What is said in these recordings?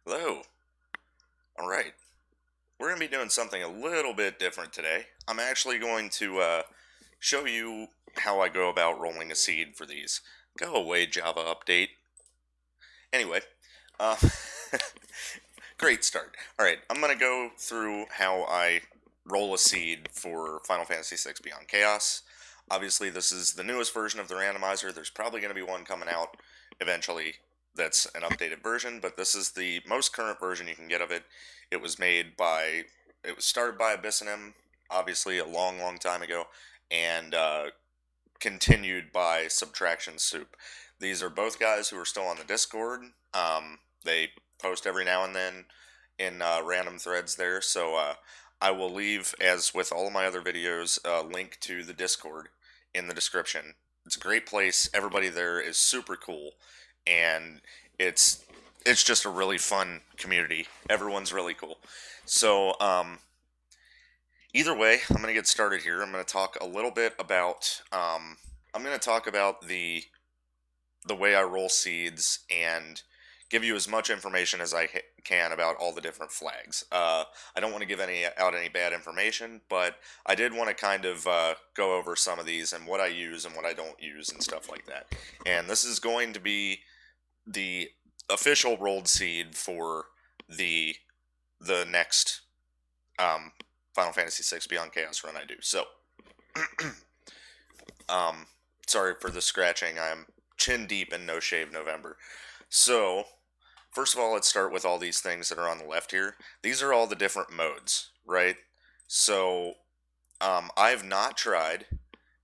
Hello. All right. We're going to be doing something a little bit different today. I'm actually going to show you how I go about rolling a seed for these. Go away, Java update. Anyway, uh, great start. All right, I'm going to go through how I roll a seed for Final Fantasy VI Beyond Chaos. Obviously, this is the newest version of the randomizer. There's probably going to be one coming out eventually that's an updated version, but this is the most current version you can get of it. It was started by abyssonym, obviously a long, long time ago, and continued by subtractionsoup. These are both guys who are still on the Discord. They post every now and then in random threads there, so I will leave, as with all of my other videos, a link to the Discord in the description. It's a great place. Everybody there is super cool, and it's just a really fun community. Everyone's really cool. So either way, I'm going to get started here. I'm going to talk a little bit about the way I roll seeds and give you as much information as I can about all the different flags. I don't want to give out any bad information, but I did want to kind of go over some of these and what I use and what I don't use and stuff like that. And this is going to be the official rolled seed for the next Final Fantasy VI Beyond Chaos run I do. So, sorry for the scratching. I'm chin deep in No Shave November. So, first of all, let's start with all these things that are on the left here. These are all the different modes, right? So, I've not tried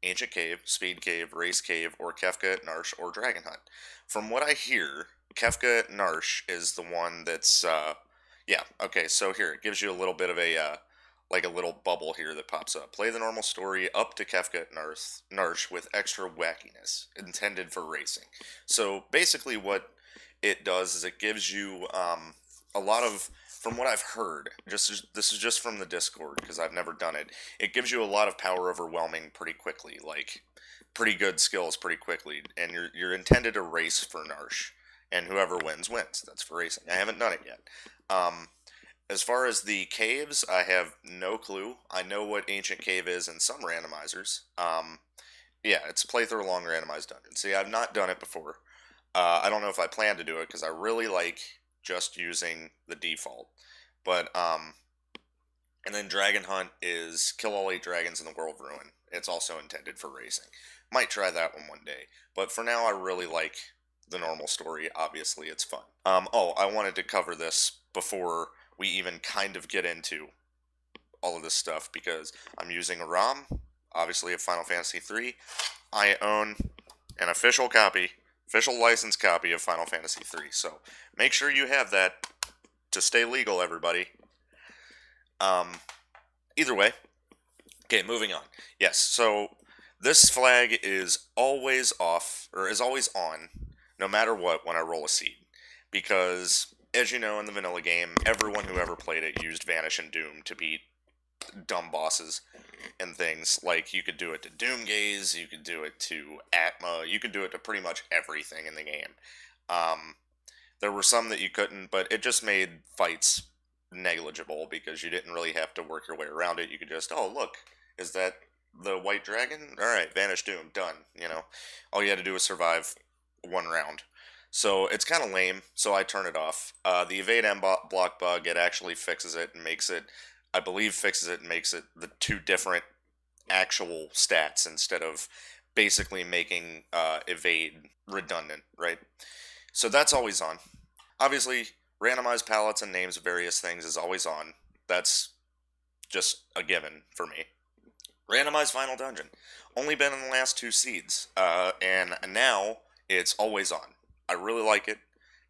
Ancient Cave, Speed Cave, Race Cave, or Kefka at Narsh, or Dragon Hunt. From what I hear, Kefka at Narsh is the one that's, yeah, okay, so here, it gives you a little bit of a, like a little bubble here that pops up. Play the normal story up to Kefka at Narsh with extra wackiness, intended for racing. So basically what it does is it gives you a lot of, from what I've heard, this is just from the Discord because I've never done it, it gives you a lot of power overwhelming pretty quickly, like pretty good skills pretty quickly, and you're intended to race for Narsh, and whoever wins, wins. That's for racing. I haven't done it yet. As far as the caves, I have no clue. I know what Ancient Cave is in some randomizers. Yeah, it's playthrough long randomized dungeon. See, I've not done it before. I don't know if I plan to do it because I really like just using the default. But and then Dragon Hunt is kill all 8 dragons in the world ruin. It's also intended for racing. Might try that one day. But for now, I really like the normal story. Obviously, it's fun. Oh, I wanted to cover this before we even kind of get into all of this stuff because I'm using a ROM, obviously of Final Fantasy III. I own an official license copy of Final Fantasy III, so make sure you have that to stay legal, everybody. Either way, okay, moving on. Yes, so this flag is always off, or is always on, no matter what, when I roll a seed. Because, as you know, in the vanilla game, everyone who ever played it used Vanish and Doom to beat dumb bosses and things. Like, you could do it to Doomgaze, you could do it to Atma, you could do it to pretty much everything in the game. There were some that you couldn't, but it just made fights negligible because you didn't really have to work your way around it. You could just, oh, look, is that the white dragon? Alright, Vanish Doom, done, you know. All you had to do was survive one round. So it's kind of lame, so I turn it off. The evade M block bug, it actually fixes it and makes it, I believe fixes it and makes it the 2 different actual stats instead of basically making evade redundant, right? So that's always on. Obviously, randomized palettes and names of various things is always on. That's just a given for me. Randomized final dungeon. Only been in the last 2 seeds, and now it's always on. I really like it.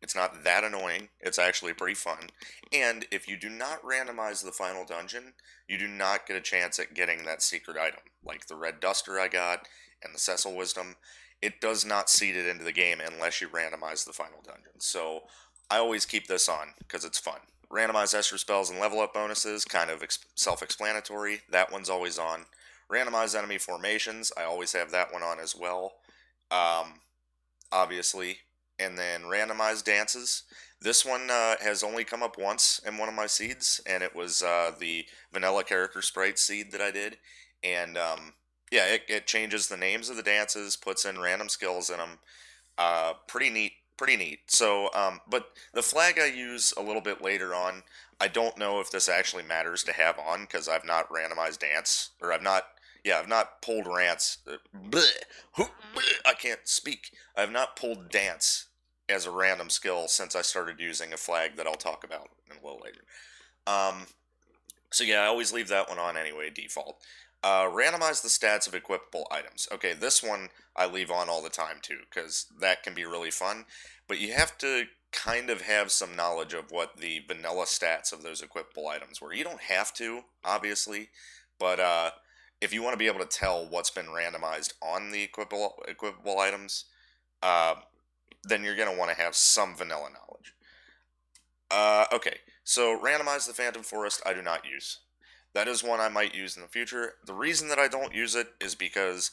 It's not that annoying. It's actually pretty fun. And if you do not randomize the final dungeon, you do not get a chance at getting that secret item, like the red duster I got and the Cecil Wisdom. It does not seed it into the game unless you randomize the final dungeon. So I always keep this on because it's fun. Randomized Esper spells and level up bonuses, kind of self-explanatory. That one's always on. Randomized enemy formations, I always have that one on as well. Obviously, and then randomized dances. This one has only come up once in one of my seeds, and it was the vanilla character sprite seed that I did. And yeah, it changes the names of the dances, puts in random skills in them. Pretty neat, pretty neat. So, but the flag I use a little bit later on, I don't know if this actually matters to have on because I've not randomized dance, or I've not pulled rants. I can't speak. I have not pulled dance as a random skill since I started using a flag that I'll talk about in a little later. Um, so yeah, I always leave that one on anyway, default. Randomize the stats of equipable items. Okay, this one I leave on all the time too, because that can be really fun. But you have to kind of have some knowledge of what the vanilla stats of those equipable items were. You don't have to, obviously, but if you want to be able to tell what's been randomized on the equipable items, uh, then you're going to want to have some vanilla knowledge. Okay, so randomize the Phantom Forest I do not use. That is one I might use in the future. The reason that I don't use it is because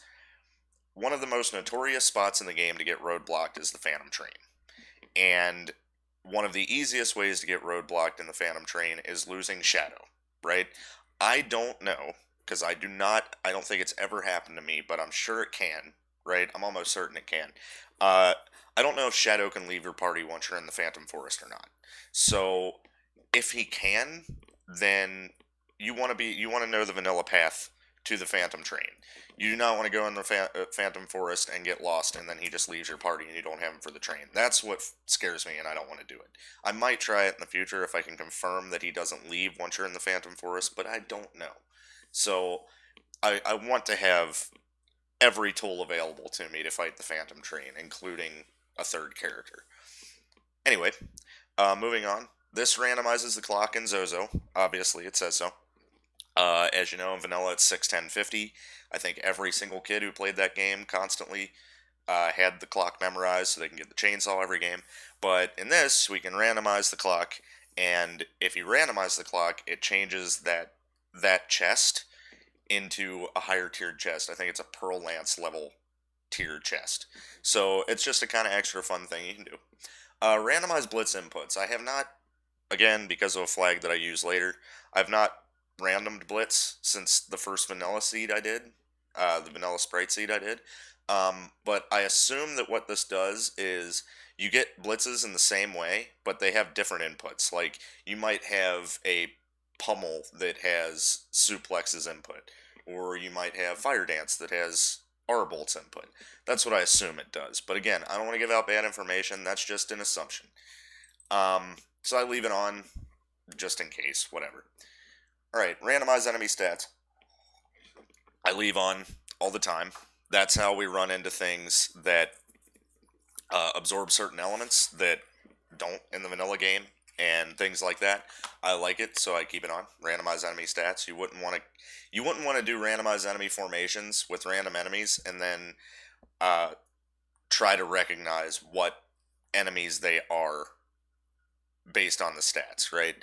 one of the most notorious spots in the game to get roadblocked is the Phantom Train. And one of the easiest ways to get roadblocked in the Phantom Train is losing Shadow, right? I don't know, because I don't think it's ever happened to me, but I'm sure it can, right? I'm almost certain it can. I don't know if Shadow can leave your party once you're in the Phantom Forest or not. So, if he can, then you want to know the vanilla path to the Phantom Train. You do not want to go in the Phantom Forest and get lost, and then he just leaves your party and you don't have him for the train. That's what scares me, and I don't want to do it. I might try it in the future if I can confirm that he doesn't leave once you're in the Phantom Forest, but I don't know. So I want to have every tool available to me to fight the Phantom Train, including a third character. Anyway, moving on. This randomizes the clock in Zozo. Obviously, it says so. As you know, in vanilla, it's 6, 10, 50. I think every single kid who played that game constantly had the clock memorized so they can get the chainsaw every game. But in this, we can randomize the clock, and if you randomize the clock, it changes that chest into a higher tiered chest. I think it's a Pearl Lance level tier chest. So it's just a kind of extra fun thing you can do. Randomize blitz inputs. I have not, again, because of a flag that I use later, I've not randomed blitz since the first vanilla seed I did, the vanilla sprite seed I did. But I assume that what this does is you get blitzes in the same way, but they have different inputs. Like, you might have a pummel that has suplex as input, or you might have fire dance that has R-bolts input. That's what I assume it does. But again, I don't want to give out bad information. That's just an assumption. So I leave it on just in case, whatever. Alright, randomize enemy stats. I leave on all the time. That's how we run into things that absorb certain elements that don't in the vanilla game, and things like that. I like it, so I keep it on. Randomize enemy stats. You wouldn't want to do randomized enemy formations with random enemies and then try to recognize what enemies they are based on the stats, right?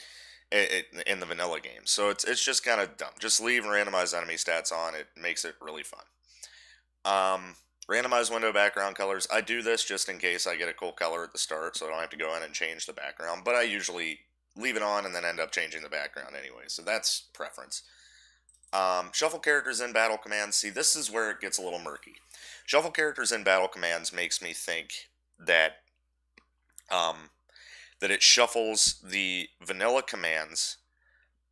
In the vanilla game. So it's just kind of dumb. Just leave randomized enemy stats on. It makes it really fun. Randomize window background colors. I do this just in case I get a cool color at the start, so I don't have to go in and change the background, but I usually leave it on and then end up changing the background anyway, so that's preference. Shuffle characters in battle commands. See, this is where it gets a little murky. Shuffle characters in battle commands makes me think that that it shuffles the vanilla commands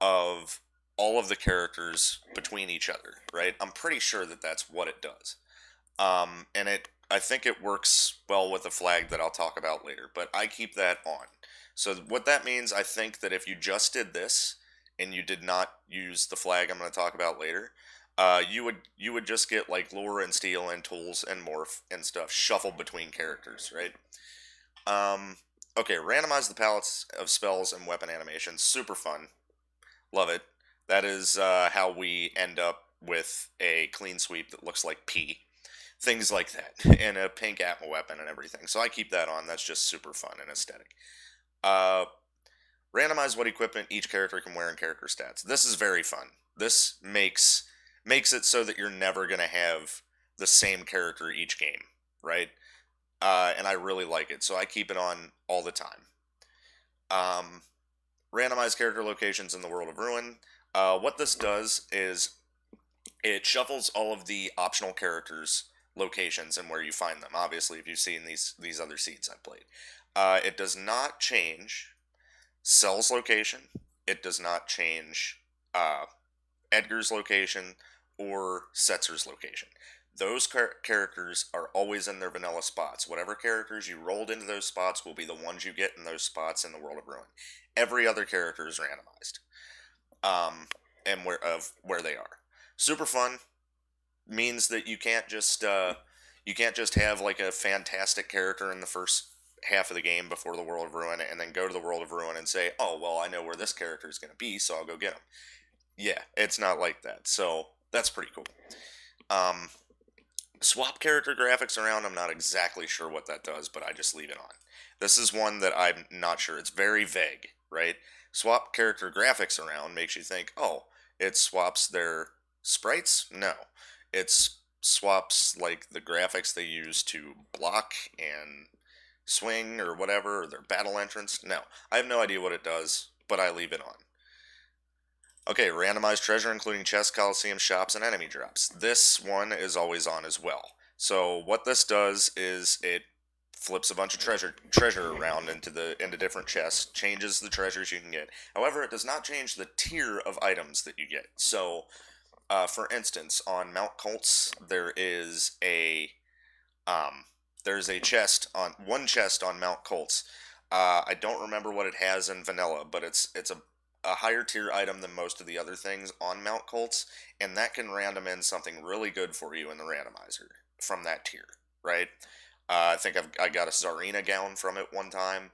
of all of the characters between each other, right? I'm pretty sure that that's what it does. And I think it works well with a flag that I'll talk about later, but I keep that on. So what that means, I think that if you just did this and you did not use the flag I'm going to talk about later, you would just get like lore and steel and tools and morph and stuff shuffled between characters, right? Okay, randomize the palettes of spells and weapon animations. Super fun. Love it. That is how we end up with a clean sweep that looks like pee. Things like that. And a pink atma weapon and everything. So I keep that on. That's just super fun and aesthetic. Randomize what equipment each character can wear in character stats. This is very fun. This makes it so that you're never going to have the same character each game, right? and I really like it, so I keep it on all the time. Um, Randomized character locations in the World of Ruin. What this does is it shuffles all of the optional characters' locations and where you find them. Obviously, if you've seen these other seeds I played, it does not change Cell's location. It does not change uh, Edgar's location or Setzer's location. Those characters are always in their vanilla spots. Whatever characters you rolled into those spots will be the ones you get in those spots in the World of Ruin. Every other character is randomized, and where they are. Super fun. Means that you can't just have like a fantastic character in the first half of the game before the World of Ruin and then go to the World of Ruin and say, oh well, I know where this character is going to be, so I'll go get him. Yeah, it's not like that. So that's pretty cool. Um, Swap character graphics around. I'm not exactly sure what that does, but I just leave it on. This is one that I'm not sure. It's very vague, right? Swap character graphics around makes you think, oh, it swaps their sprites? No. It's swaps like the graphics they use to block and swing or whatever, or their battle entrance. No. I have no idea what it does, but I leave it on. Okay, randomized treasure, including chests, coliseum, shops, and enemy drops. This one is always on as well. So what this does is it flips a bunch of treasure around into different chests, changes the treasures you can get. However, it does not change the tier of items that you get. So, for instance, on Mount Colts, there's a chest on Mount Colts. I don't remember what it has in vanilla, but it's a higher tier item than most of the other things on Mount Colts, and that can random in something really good for you in the randomizer from that tier, right? I think I got a Czarina gown from it one time.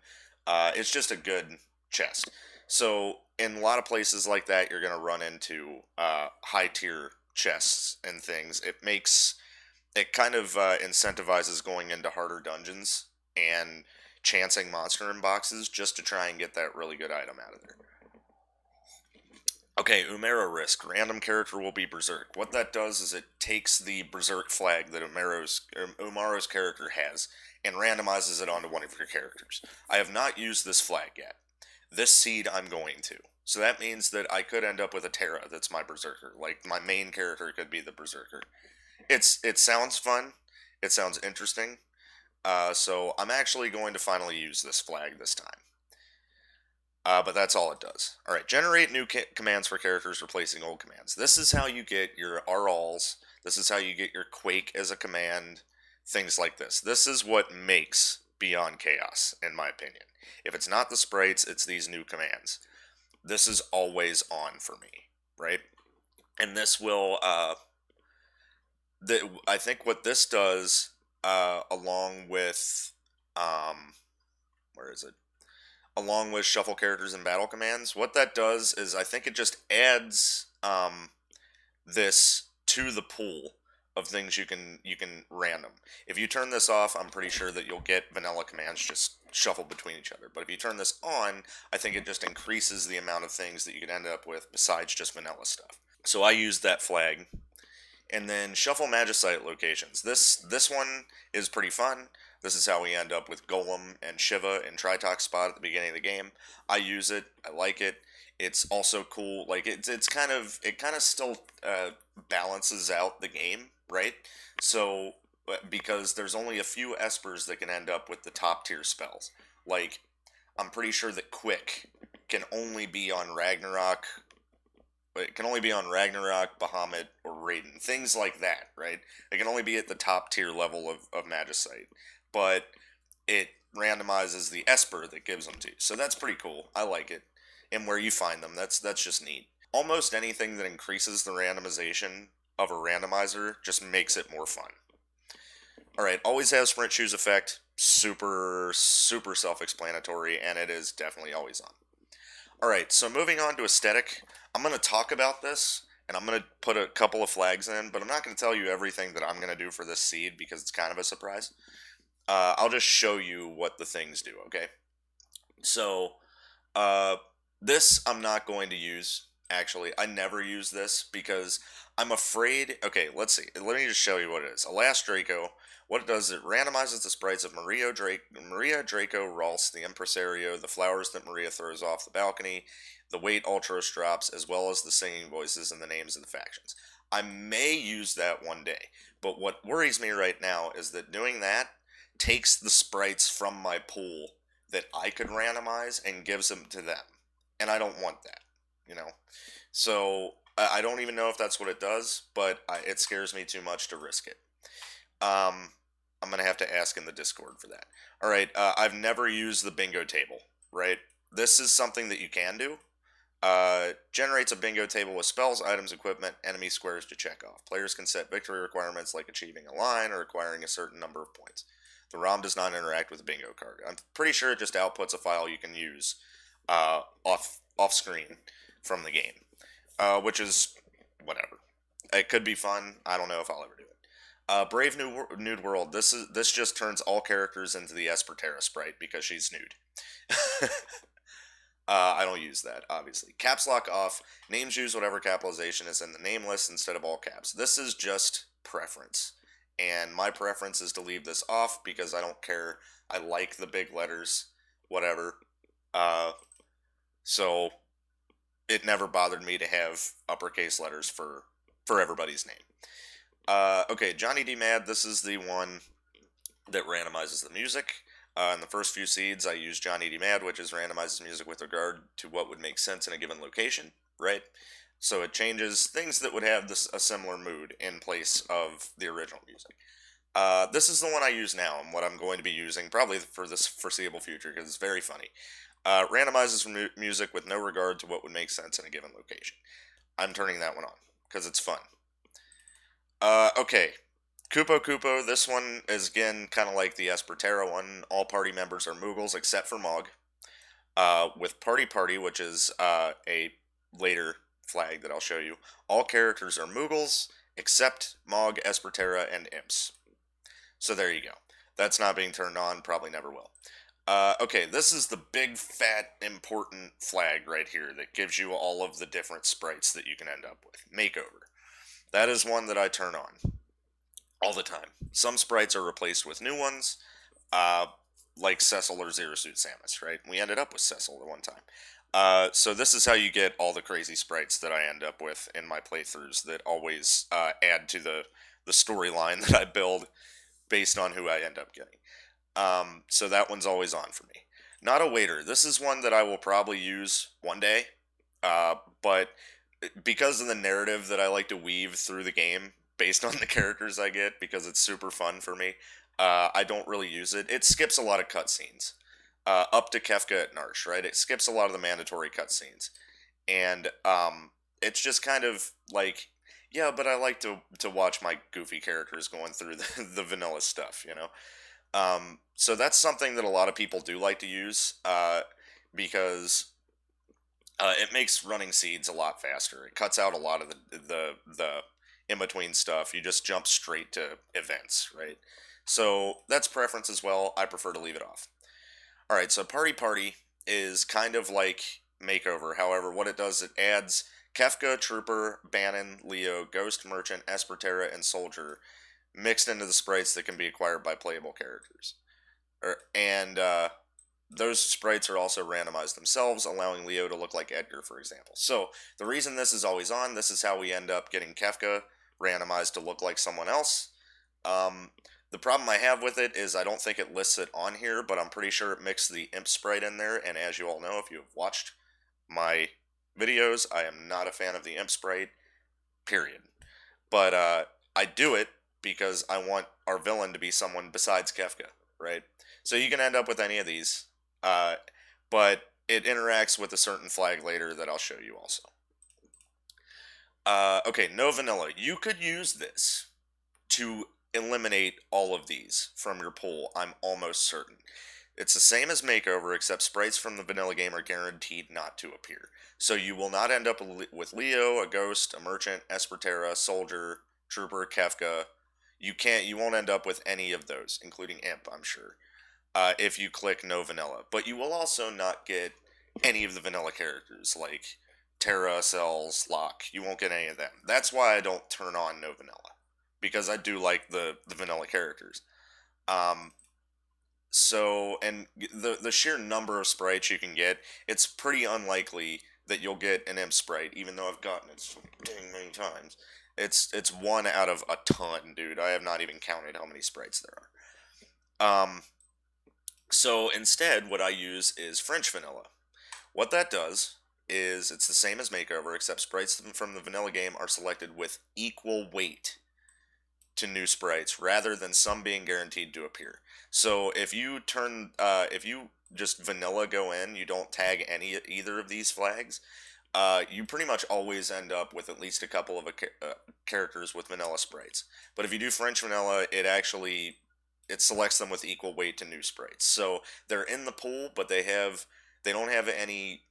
It's just a good chest. So in a lot of places like that, you're gonna run into high tier chests and things. It kind of incentivizes going into harder dungeons and chancing monster inboxes just to try and get that really good item out of there. Okay, Umera Risk. Random character will be Berserk. What that does is it takes the Berserk flag that Umaro's character has and randomizes it onto one of your characters. I have not used this flag yet. This seed I'm going to. So that means that I could end up with a Terra that's my Berserker. Like, my main character could be the Berserker. It sounds fun. It sounds interesting. So I'm actually going to finally use this flag this time. But that's all it does. Alright, generate new commands for characters replacing old commands. This is how you get your RLs. This is how you get your Quake as a command. Things like this. This is what makes Beyond Chaos, in my opinion. If it's not the sprites, it's these new commands. This is always on for me, right? And this will, I think what this does, along with, where is it? Along with shuffle characters and battle commands, what that does is I think it just adds this to the pool of things you can random. If you turn this off, I'm pretty sure that you'll get vanilla commands just shuffled between each other. But if you turn this on, I think it just increases the amount of things that you can end up with besides just vanilla stuff. So I used that flag. And then shuffle Magicite locations. This one is pretty fun. This is how we end up with Golem and Shiva in Tritok spot at the beginning of the game. I use it. I like it. It's also cool. Like it kind of still balances out the game, right? So because there's only a few espers that can end up with the top tier spells. Like I'm pretty sure that Quick can only be on Ragnarok. It can only be on Ragnarok, Bahamut, or Raiden. Things like that, right? It can only be at the top tier level of Magicite. But it randomizes the Esper that gives them to you. So that's pretty cool. I like it. And where you find them, that's just neat. Almost anything that increases the randomization of a randomizer just makes it more fun. Alright, always have sprint shoes effect. Super self-explanatory, and it is definitely always on. Alright, so moving on to aesthetic. I'm going to talk about this, and I'm going to put a couple of flags in, but I'm not going to tell you everything that I'm going to do for this seed because it's kind of a surprise. I'll just show you what the things do, okay? So, this I'm not going to use actually. I never use this because I'm afraid. Okay, let's see. Let me just show you what it is. Alas Draco. What it does is it randomizes the sprites of Maria Draco, Rolse, the Impresario, the flowers that Maria throws off the balcony, the weight Ultros drops, as well as the singing voices and the names of the factions. I may use that one day, but what worries me right now is that doing that takes the sprites from my pool that I could randomize and gives them to them. And I don't want that, you know? So I don't even know if that's what it does, but it scares me too much to risk it. I'm going to have to ask in the Discord for that. All right, I've never used the bingo table, right? This is something that you can do. Generates a bingo table with spells, items, equipment, enemy squares to check off. Players can set victory requirements like achieving a line or acquiring a certain number of points. The ROM does not interact with the bingo card. I'm pretty sure it just outputs a file you can use off screen from the game, which is whatever. It could be fun. I don't know if I'll ever do it. Brave Nude World. This just turns all characters into the Esper sprite because she's nude. I don't use that, obviously. Caps lock off. Names use whatever capitalization is in the name list instead of all caps. This is just preference. And my preference is to leave this off because I don't care. I like the big letters, whatever. So it never bothered me to have uppercase letters for everybody's name. Okay, Johnny D. Mad. This is the one that randomizes the music. In the first few seeds, I use Johnny D. Mad, which is randomizes music with regard to what would make sense in a given location, right? So it changes things that would have a similar mood in place of the original music. This is the one I use now, and what I'm going to be using probably for this foreseeable future, because it's very funny. Randomizes music with no regard to what would make sense in a given location. I'm turning that one on, because it's fun. Okay. Kupo, this one is again kind of like the Esperterra one. All party members are Moogles except for Mog. With Party, which is a later flag that I'll show you, all characters are Moogles except Mog, Esperterra, and Imps. So there you go. That's not being turned on, probably never will. Okay, this is the big, fat, important flag right here that gives you all of the different sprites that you can end up with. Makeover. That is one that I turn on all the time. Some sprites are replaced with new ones, like Cecil or Zero Suit Samus, right? We ended up with Cecil at one time. So this is how you get all the crazy sprites that I end up with in my playthroughs that always add to the storyline that I build based on who I end up getting. So that one's always on for me. Not a waiter. This is one that I will probably use one day, but because of the narrative that I like to weave through the game based on the characters I get, because it's super fun for me, I don't really use it. It skips a lot of cutscenes. Up to Kefka at Narsh, right? It skips a lot of the mandatory cutscenes. And it's just kind of like, yeah, but I like to watch my goofy characters going through the vanilla stuff, you know? So that's something that a lot of people do like to use, because it makes running seeds a lot faster. It cuts out a lot of the in-between stuff. You just jump straight to events, right? So that's preference as well. I prefer to leave it off. Alright, so Party is kind of like Makeover. However, what it does, it adds Kefka, Trooper, Bannon, Leo, Ghost, Merchant, Esperterra, and Soldier mixed into the sprites that can be acquired by playable characters. And those sprites are also randomized themselves, allowing Leo to look like Edgar, for example. So the reason this is always on, this is how we end up getting Kefka randomized to look like someone else. The problem I have with it is I don't think it lists it on here, but I'm pretty sure it mixed the Imp sprite in there, and as you all know, if you have watched my videos, I am not a fan of the Imp sprite, period. But I do it because I want our villain to be someone besides Kefka, right? So you can end up with any of these, but it interacts with a certain flag later that I'll show you also. Okay, no vanilla. You could use this to eliminate all of these from your pool, I'm almost certain. It's the same as Makeover, except sprites from the vanilla game are guaranteed not to appear. So you will not end up with Leo, a Ghost, a Merchant, Esperterra, Soldier, Trooper, Kefka. You won't end up with any of those, including Imp, I'm sure, if you click no vanilla. But you will also not get any of the vanilla characters, like Terra, Cells, Lock. You won't get any of them. That's why I don't turn on no vanilla, because I do like the vanilla characters. Um, and the sheer number of sprites you can get, it's pretty unlikely that you'll get an imp sprite, even though I've gotten it so dang many times. It's one out of a ton, dude. I have not even counted how many sprites there are. So instead, what I use is French vanilla. What that does is it's the same as Makeover, except sprites from the vanilla game are selected with equal weight to new sprites, rather than some being guaranteed to appear. So if you just vanilla go in, you don't tag either of these flags, you pretty much always end up with at least a couple of characters with vanilla sprites. But if you do French vanilla, it selects them with equal weight to new sprites. So they're in the pool, but they don't have any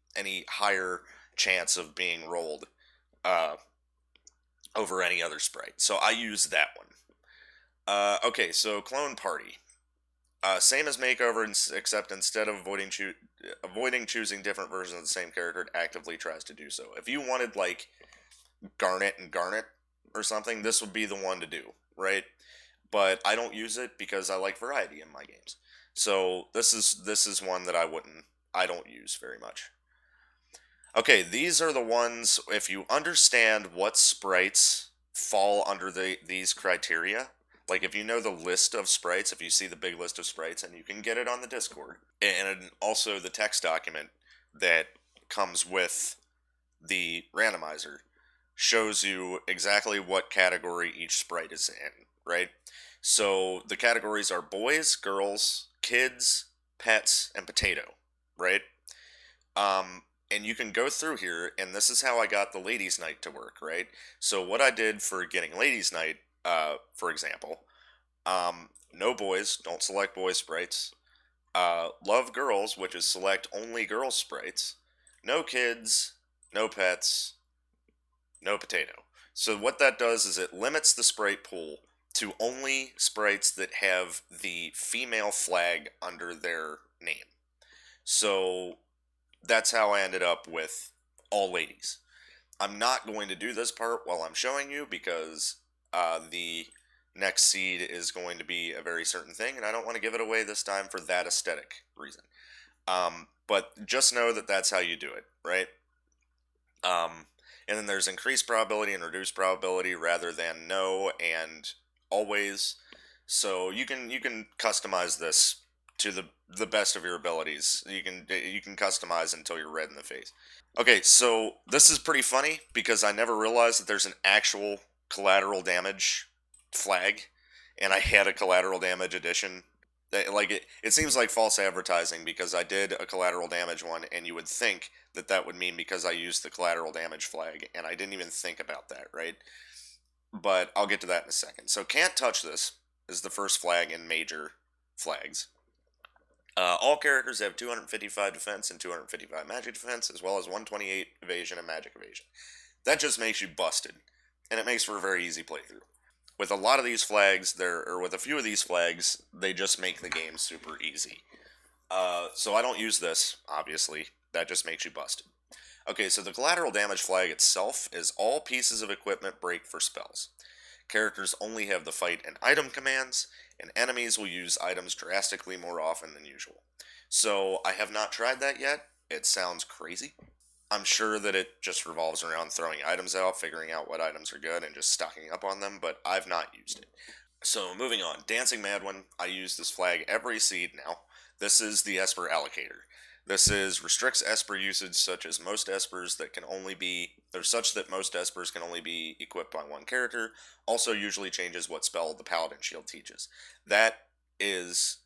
higher chance of being rolled over any other sprite. So I use that one. Okay, so Clone Party. Same as Makeover, except instead of avoiding choosing different versions of the same character, it actively tries to do so. If you wanted, like, Garnet and Garnet or something, this would be the one to do, right? But I don't use it because I like variety in my games. So this is one that I don't use very much. Okay, these are the ones, if you understand what sprites fall under these criteria, like if you know the list of sprites, if you see the big list of sprites, and you can get it on the Discord, and also the text document that comes with the randomizer shows you exactly what category each sprite is in, right? So the categories are boys, girls, kids, pets, and potato, right? And you can go through here, and this is how I got the ladies' night to work, right? So what I did for getting ladies' night, for example, no boys, don't select boy sprites. Love girls, which is select only girl sprites. No kids, no pets, no potato. So what that does is it limits the sprite pool to only sprites that have the female flag under their name. So that's how I ended up with all ladies. I'm not going to do this part while I'm showing you because the next seed is going to be a very certain thing, and I don't want to give it away this time for that aesthetic reason. But just know that that's how you do it, right? And then there's increased probability and reduced probability rather than no and always. So you can customize this to the best of your abilities. You can customize until you're red in the face. Okay, so this is pretty funny because I never realized that there's an actual collateral damage flag, and I had a collateral damage edition. It seems like false advertising because I did a collateral damage one, and you would think that that would mean because I used the collateral damage flag, and I didn't even think about that, right? But I'll get to that in a second. So can't touch this is the first flag in major flags. All characters have 255 defense and 255 magic defense, as well as 128 evasion and magic evasion. That just makes you busted, and it makes for a very easy playthrough. With a lot of these flags, with a few of these flags, they just make the game super easy. So I don't use this, obviously. That just makes you busted. Okay, so the collateral damage flag itself is all pieces of equipment break for spells. Characters only have the fight and item commands, and enemies will use items drastically more often than usual. So I have not tried that yet. It sounds crazy. I'm sure that it just revolves around throwing items out, figuring out what items are good, and just stocking up on them, but I've not used it. So moving on, Dancing Mad One, I use this flag every seed now. This is the Esper allocator. This restricts Esper usage such that most Espers can only be equipped by one character. Also usually changes what spell the Paladin Shield teaches. That is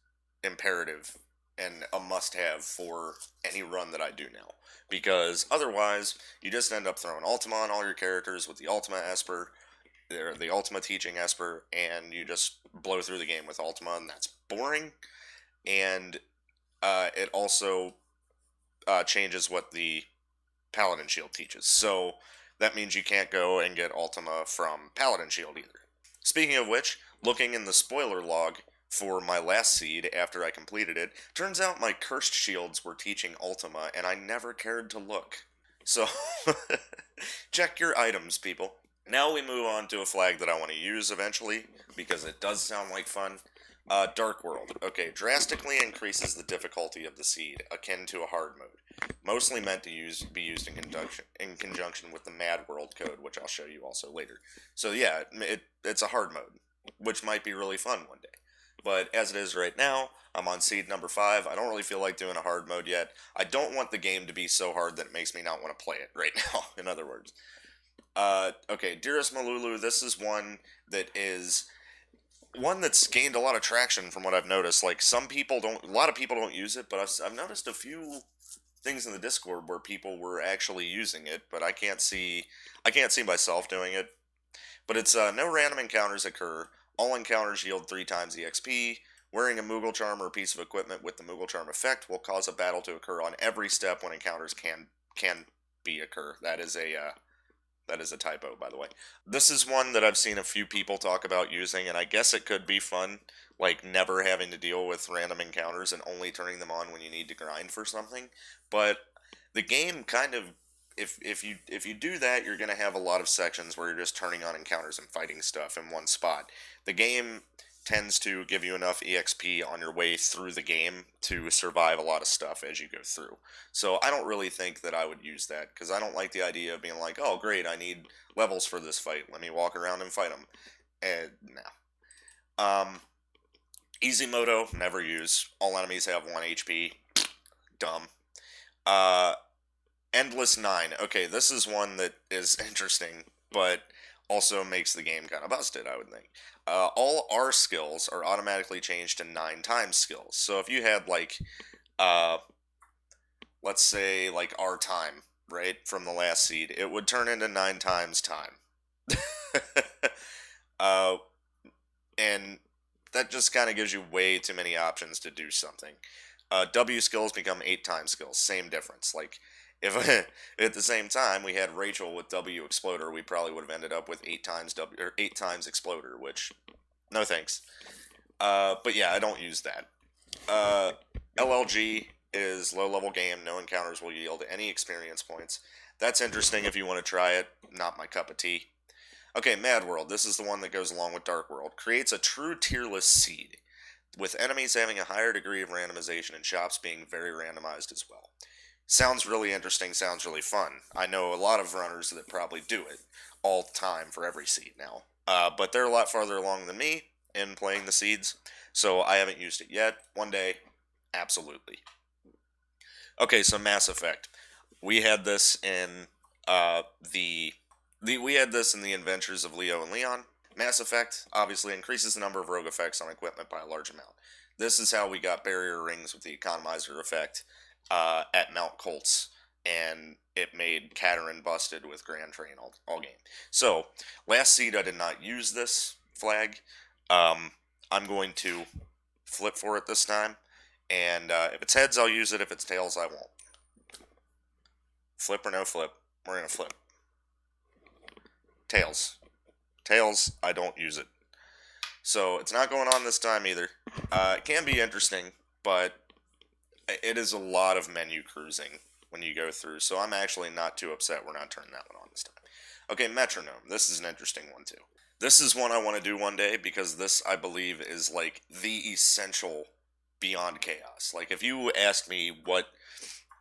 imperative and a must-have for any run that I do now. Because otherwise, you just end up throwing Ultima on all your characters with the Ultima Esper, the Ultima teaching Esper, and you just blow through the game with Ultima, and that's boring. And it also changes what the Paladin Shield teaches. So that means you can't go and get Ultima from Paladin Shield either. Speaking of which, looking in the spoiler log for my last seed after I completed it, turns out my cursed shields were teaching Ultima, and I never cared to look. So, check your items, people. Now we move on to a flag that I want to use eventually, because it does sound like fun. Dark World. Okay, drastically increases the difficulty of the seed, akin to a hard mode. Mostly meant to be used in conjunction with the Mad World code, which I'll show you also later. So yeah, it's a hard mode, which might be really fun one day. But as it is right now, I'm on seed number 5. I don't really feel like doing a hard mode yet. I don't want the game to be so hard that it makes me not want to play it right now, in other words. Okay, Dearest Malulu, this is one that's gained a lot of traction from what I've noticed. Like, a lot of people don't use it, but I've noticed a few things in the Discord where people were actually using it, but I can't see myself doing it. But it's, no random encounters occur. All encounters yield 3 times EXP. Wearing a Moogle Charm or piece of equipment with the Moogle Charm effect will cause a battle to occur on every step when encounters can be occur. That is a typo, by the way. This is one that I've seen a few people talk about using, and I guess it could be fun, like never having to deal with random encounters and only turning them on when you need to grind for something. But the game kind of, if you do that, you're going to have a lot of sections where you're just turning on encounters and fighting stuff in one spot. The game tends to give you enough EXP on your way through the game to survive a lot of stuff as you go through. So I don't really think that I would use that, because I don't like the idea of being like, oh great, I need levels for this fight, let me walk around and fight them. And no. Easy Moto, never use. All enemies have 1 HP. Dumb. Uh, Endless 9. Okay, this is one that is interesting, but also makes the game kind of busted, I would think. All R skills are automatically changed to 9 times skills. So if you had, like, uh, let's say, like, R time, right, from the last seed, it would turn into 9 times time. uh, and that just kind of gives you way too many options to do something. W skills become 8 times skills, same difference. Like, if at the same time we had Rachel with W Exploder, we probably would have ended up with 8 times W or 8 times Exploder, which no thanks. But yeah, I don't use that. Uh, LLG is low level game. No encounters will yield any experience points. That's interesting if you want to try it. Not my cup of tea. Okay, Mad World. This is the one that goes along with Dark World. Creates a true tierless seed, with enemies having a higher degree of randomization and shops being very randomized as well. Sounds really interesting, sounds really fun. I know a lot of runners that probably do it all the time for every seed now. But they're a lot farther along than me in playing the seeds, so I haven't used it yet. One day, absolutely. Okay, so Mass Effect. We had this in we had this in the Adventures of Leo and Leon. Mass Effect obviously increases the number of rogue effects on equipment by a large amount. This is how we got barrier rings with the economizer effect at Mount Colts, and it made Caterin busted with Grand Train all game. So, last seed I did not use this flag. I'm going to flip for it this time, and if it's heads, I'll use it. If it's tails, I won't. Flip or no flip, we're going to flip. Tails. Tails, I don't use it. So, it's not going on this time either. It can be interesting, but it is a lot of menu cruising when you go through, so I'm actually not too upset we're not turning that one on this time. Okay, Metronome. This is an interesting one, too. This is one I want to do one day, because this, I believe, is, like, the essential Beyond Chaos. Like, if you ask me what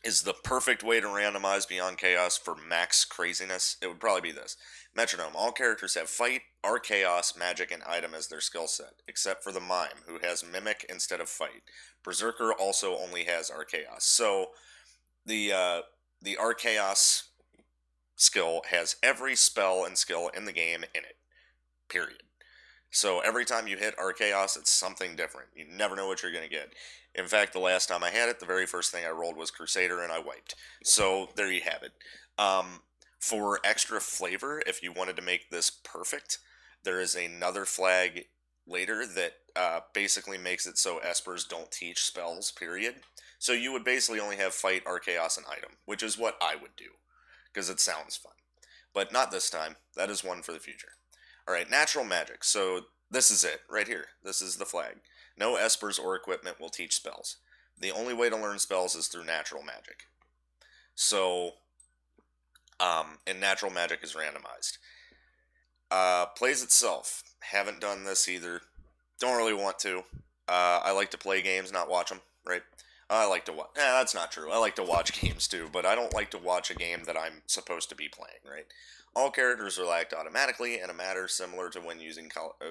is the perfect way to randomize Beyond Chaos for max craziness, it would probably be this. Metronome. All characters have Fight, Archaeos, Magic, and Item as their skill set, except for the Mime, who has Mimic instead of Fight. Berserker also only has Archaeos. So, the Archaeos skill has every spell and skill in the game in it. Period. So every time you hit Archaeos, it's something different. You never know what you're going to get. In fact, the last time I had it, the very first thing I rolled was Crusader, and I wiped. So there you have it. For extra flavor, if you wanted to make this perfect, there is another flag later that basically makes it so espers don't teach spells, period. So you would basically only have Fight, Archaeos, and Item, which is what I would do, because it sounds fun. But not this time. That is one for the future. Alright, Natural Magic. So this is it, right here. This is the flag. No espers or equipment will teach spells. The only way to learn spells is through natural magic. So, And natural magic is randomized. Plays itself. Haven't done this either. Don't really want to. I like to play games, not watch them, right? I like to watch. That's not true. I like to watch games too, but I don't like to watch a game that I'm supposed to be playing, right? All characters are locked automatically in a manner similar to when using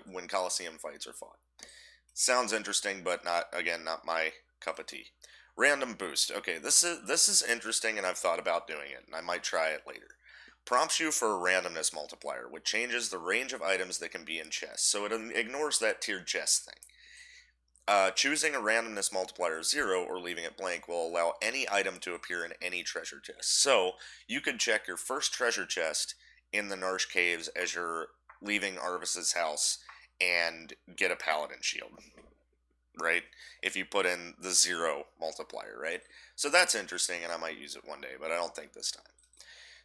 when Coliseum fights are fought. Sounds interesting, but not my cup of tea. Random boost. Okay, this is interesting, and I've thought about doing it, and I might try it later. Prompts you for a randomness multiplier, which changes the range of items that can be in chests, so it ignores that tiered chest thing. Choosing a randomness multiplier of 0 or leaving it blank will allow any item to appear in any treasure chest. So, you could check your first treasure chest in the Narsh Caves as you're leaving Arvis's house and get a paladin shield, right? If you put in the 0 multiplier, right? So that's interesting, and I might use it one day, but I don't think this time.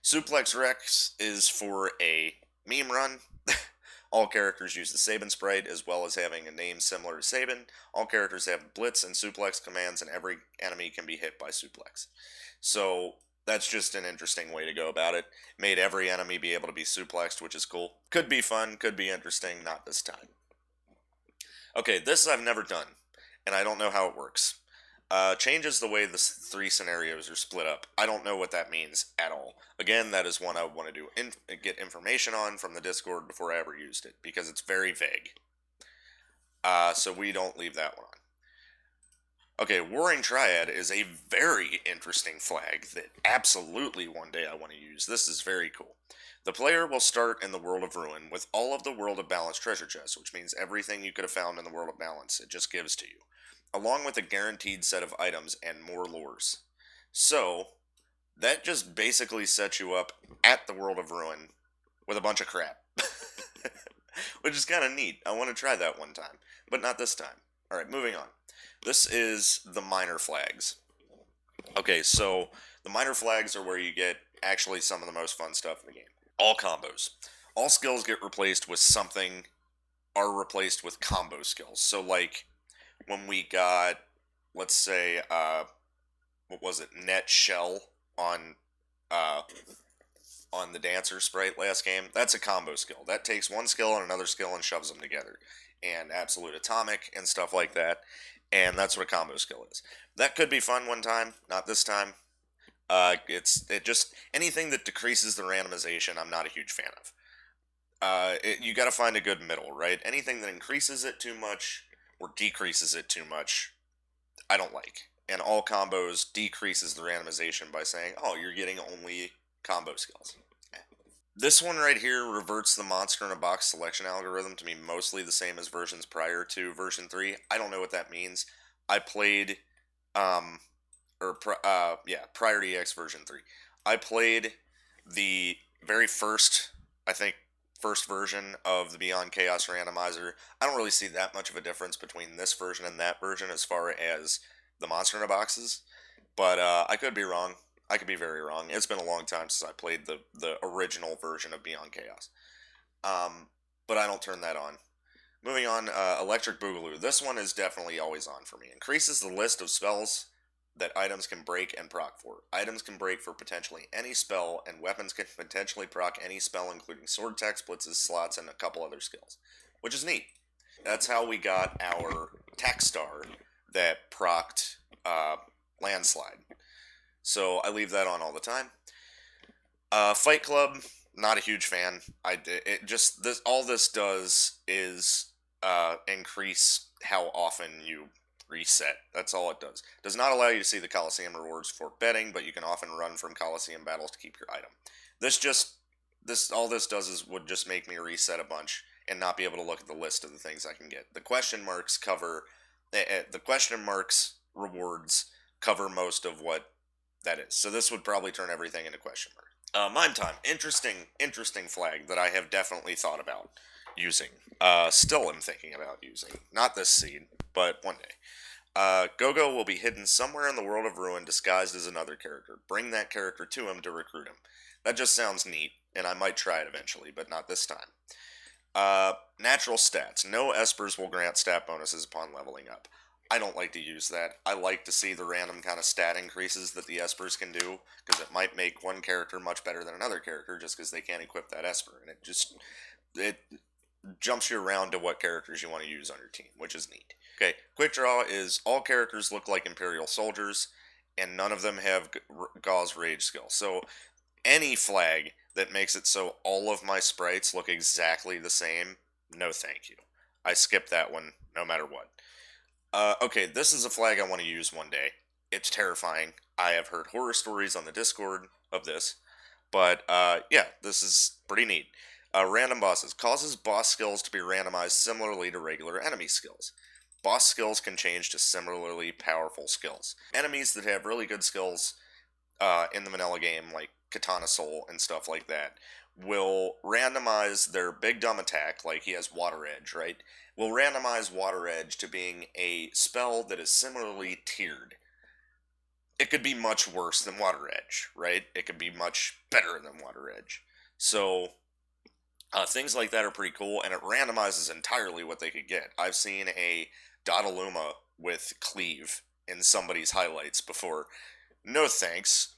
Suplex Rex is for a meme run. All characters use the Sabin sprite, as well as having a name similar to Sabin. All characters have blitz and suplex commands, and every enemy can be hit by suplex. So that's just an interesting way to go about it. Made every enemy be able to be suplexed, which is cool. Could be fun, could be interesting, not this time. Okay, this I've never done, and I don't know how it works. Changes the way the 3 scenarios are split up. I don't know what that means at all. Again, that is one I would want to get information on from the Discord before I ever used it, because it's very vague. So we don't leave that one on. Okay, Warring Triad is a very interesting flag that absolutely one day I want to use. This is very cool. The player will start in the World of Ruin with all of the World of Balance treasure chests, which means everything you could have found in the World of Balance, it just gives to you, along with a guaranteed set of items and more lures. So, that just basically sets you up at the World of Ruin with a bunch of crap. Which is kind of neat. I want to try that one time, but not this time. Alright, moving on. This is the minor flags. Okay, so the minor flags are where you get actually some of the most fun stuff in the game. All combos. All skills get replaced with something, are replaced with combo skills. So, like, when we got, let's say, what was it, net shell on the dancer sprite last game, that's a combo skill. That takes one skill and another skill and shoves them together. And absolute atomic and stuff like that. And that's what a combo skill is. That could be fun one time, not this time. Anything that decreases the randomization, I'm not a huge fan of. You gotta find a good middle, right? Anything that increases it too much or decreases it too much, I don't like. And all combos decreases the randomization by saying, oh, you're getting only combo skills. This one right here reverts the monster in a box selection algorithm to be mostly the same as versions prior to version 3. I don't know what that means. I played, prior to EX version 3. I played the very first version of the Beyond Chaos randomizer. I don't really see that much of a difference between this version and that version as far as the monster in a boxes, but I could be wrong. I could be very wrong. It's been a long time since I played the original version of Beyond Chaos. But I don't turn that on. Moving on, Electric Boogaloo. This one is definitely always on for me. Increases the list of spells that items can break and proc for. Items can break for potentially any spell, and weapons can potentially proc any spell, including sword tech, blitzes, slots, and a couple other skills, which is neat. That's how we got our Tech Star that procced Landslide. So I leave that on all the time. Fight Club, not a huge fan. All this does is increase how often you reset. That's all it does. Does not allow you to see the Coliseum rewards for betting, but you can often run from Coliseum battles to keep your item. All this does would just make me reset a bunch and not be able to look at the list of the things I can get. The question marks rewards cover most of what that is. So this would probably turn everything into question mark. Mime Time. Interesting flag that I have definitely thought about using. Still am thinking about using. Not this seed, but one day. Gogo will be hidden somewhere in the World of Ruin disguised as another character. Bring that character to him to recruit him. That just sounds neat, and I might try it eventually, but not this time. Natural stats. No espers will grant stat bonuses upon leveling up. I don't like to use that. I like to see the random kind of stat increases that the espers can do, because it might make one character much better than another character just because they can't equip that esper, and it jumps you around to what characters you want to use on your team, which is neat. Okay, quick draw is all characters look like Imperial soldiers, and none of them have Gauze Rage skill. So any flag that makes it so all of my sprites look exactly the same, no thank you. I skip that one no matter what. Okay, this is a flag I want to use one day. It's terrifying. I have heard horror stories on the Discord of this, but yeah, this is pretty neat. Random bosses causes boss skills to be randomized similarly to regular enemy skills. Boss skills can change to similarly powerful skills. Enemies that have really good skills in the vanilla game, like Katana Soul and stuff like that, will randomize their big dumb attack, like he has Water Edge, right? Will randomize Water Edge to being a spell that is similarly tiered. It could be much worse than Water Edge, right? It could be much better than Water Edge. So things like that are pretty cool, and it randomizes entirely what they could get. I've seen a Dodaluma with Cleave in somebody's highlights before. No thanks.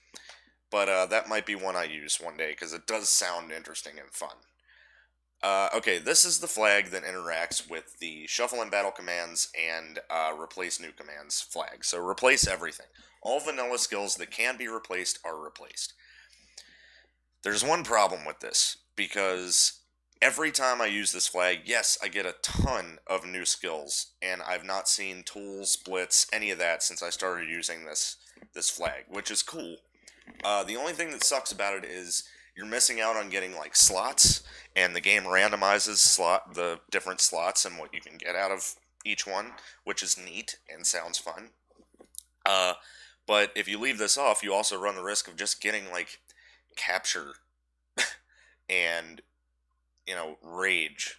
But that might be one I use one day, because it does sound interesting and fun. Okay, this is the flag that interacts with the Shuffle and Battle commands and Replace New Commands flag. So replace everything. All vanilla skills that can be replaced are replaced. There's one problem with this, because every time I use this flag, yes, I get a ton of new skills, and I've not seen tools, blitz, any of that since I started using this flag, which is cool. The only thing that sucks about it is you're missing out on getting like slots, and the game randomizes the different slots and what you can get out of each one, which is neat and sounds fun. But if you leave this off, you also run the risk of just getting like capture and rage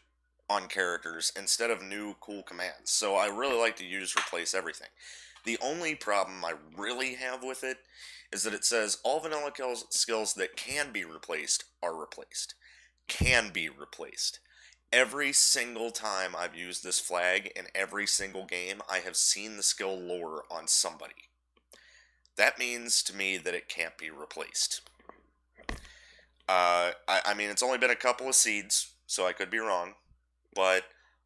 on characters instead of new cool commands. So I really like to use replace everything. The only problem I really have with it is that it says all vanilla skills that can be replaced are replaced. Can be replaced. Every single time I've used this flag in every single game, I have seen the skill lore on somebody. That means to me that it can't be replaced. I mean, it's only been a couple of seeds, so I could be wrong, but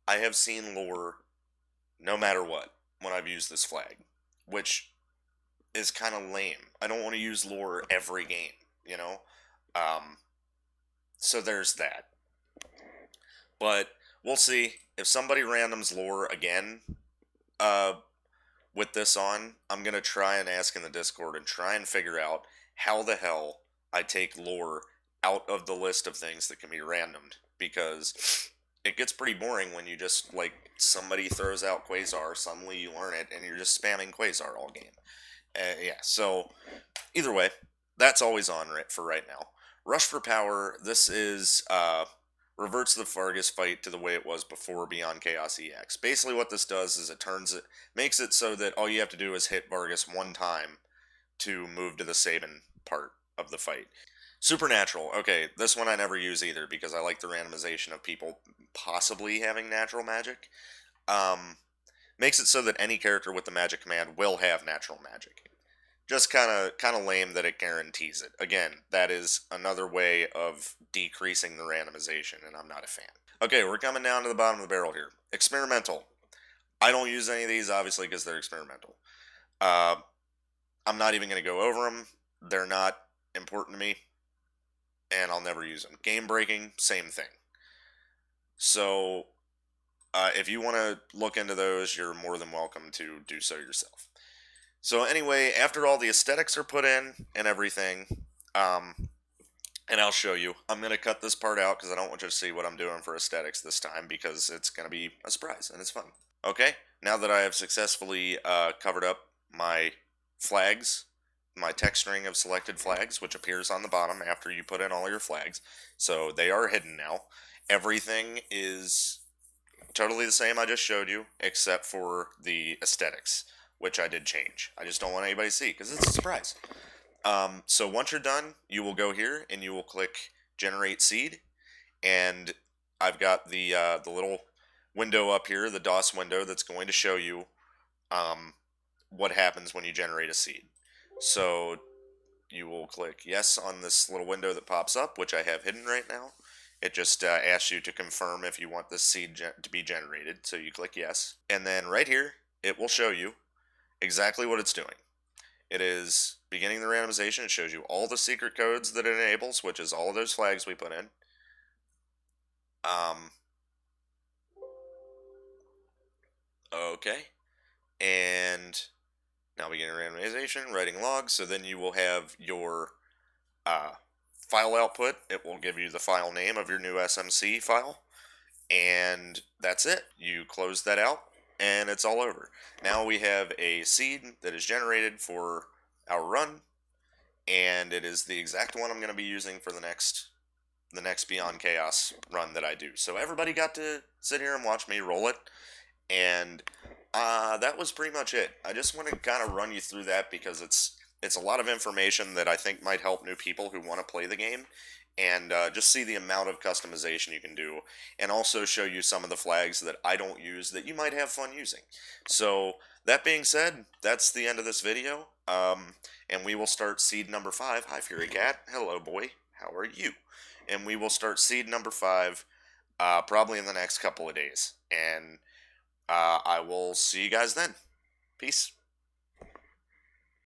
I have seen lore no matter what when I've used this flag, which is kind of lame. I don't want to use lore every game, you know? So there's that. But we'll see. If somebody randoms lore again with this on, I'm going to try and ask in the Discord and try and figure out how the hell I take lore out of the list of things that can be randomed, because it gets pretty boring when you just, like, somebody throws out Quasar, suddenly you learn it, and you're just spamming Quasar all game. Yeah, so either way, that's always on for right now. Rush for Power, this is, reverts the Fargus fight to the way it was before Beyond Chaos EX. Basically what this does is it makes it so that all you have to do is hit Vargas one time to move to the Sabin part of the fight. Supernatural. Okay, this one I never use either because I like the randomization of people possibly having natural magic. Makes it so that any character with the magic command will have natural magic. Just kind of lame that it guarantees it. Again, that is another way of decreasing the randomization, and I'm not a fan. Okay, we're coming down to the bottom of the barrel here. Experimental. I don't use any of these, obviously, because they're experimental. I'm not even going to go over them. They're not important to me, and I'll never use them. Game breaking, same thing. So, if you want to look into those, you're more than welcome to do so yourself. So anyway, after all the aesthetics are put in and everything, and I'll show you. I'm going to cut this part out because I don't want you to see what I'm doing for aesthetics this time, because it's going to be a surprise and it's fun. Okay, now that I have successfully covered up my flags, my text string of selected flags, which appears on the bottom after you put in all your flags, so they are hidden now. Everything is totally the same I just showed you, except for the aesthetics, which I did change. I just don't want anybody to see, because it's a surprise. So once you're done, you will go here, and you will click Generate Seed, and I've got the little window up here, the DOS window, that's going to show you what happens when you generate a seed. So you will click yes on this little window that pops up, which I have hidden right now. It just asks you to confirm if you want this seed to be generated. So you click yes. And then right here, it will show you exactly what it's doing. It is beginning the randomization. It shows you all the secret codes that it enables, which is all of those flags we put in. Okay. And now beginning randomization, writing logs. So then you will have your file output. It will give you the file name of your new SMC file. And that's it. You close that out and it's all over. Now we have a seed that is generated for our run, and it is the exact one I'm going to be using for the next Beyond Chaos run that I do. So everybody got to sit here and watch me roll it, and that was pretty much it. I just want to kind of run you through that because it's a lot of information that I think might help new people who want to play the game, and just see the amount of customization you can do, and also show you some of the flags that I don't use that you might have fun using. So that being said, that's the end of this video, and we will start seed number 5. Hi, Fury Cat. Hello, boy. How are you? And we will start seed number 5 probably in the next couple of days, and I will see you guys then. Peace.